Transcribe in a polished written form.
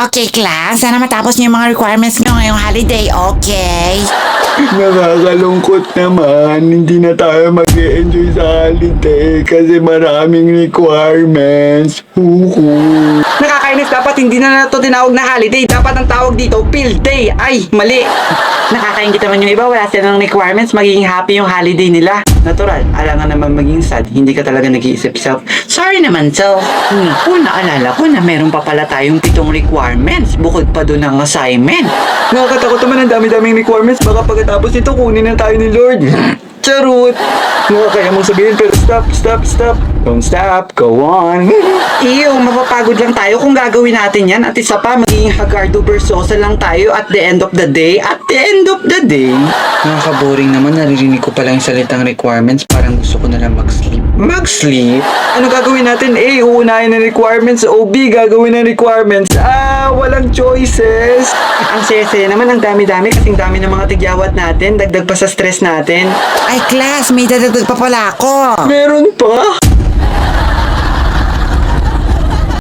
Okay, class. Sana matapos niyo yung mga requirements niyo ngayong holiday, okay? Nakakalungkot naman, hindi na tayo mag-enjoy sa holiday kasi maraming requirements. Huhu. Nakakainis, dapat hindi na ito tinawag na holiday. Dapat ang tawag dito, field day. Ay, mali. Nakakaingit naman yung iba, wala silang requirements, magiging happy yung holiday nila. Natural, alangan naman maging sad. Hindi ka talaga nag-iisip self. Sorry naman, so. Naalala ko na meron pa pala tayong 7 requirements bukod pa doon ang assignment. Nakakatakot naman ang dami-daming requirements. Baka pagkatapos nito, kunin na tayo ni Lord. Charot! Kaya mong sabihin, pero stop. Don't stop, go on. Iyo, mapapagod lang tayo kung gagawin natin yan. At isa pa, magiging hagardo versosa lang tayo at the end of the day. Nakaka-boring naman, naririnig ko pala yung salitang requirements. Parang gusto ko na lang mag-sleep. Mag-sleep? Ano gagawin natin? A, uunahin ng requirements. O B, gagawin ng requirements. Walang choices. Ang saya-saya naman, ang dami-dami. Kasing dami ng mga tigyawat natin. Dagdag pa sa stress natin. Ay, class, may dadagdag pa pala ako. Meron pa?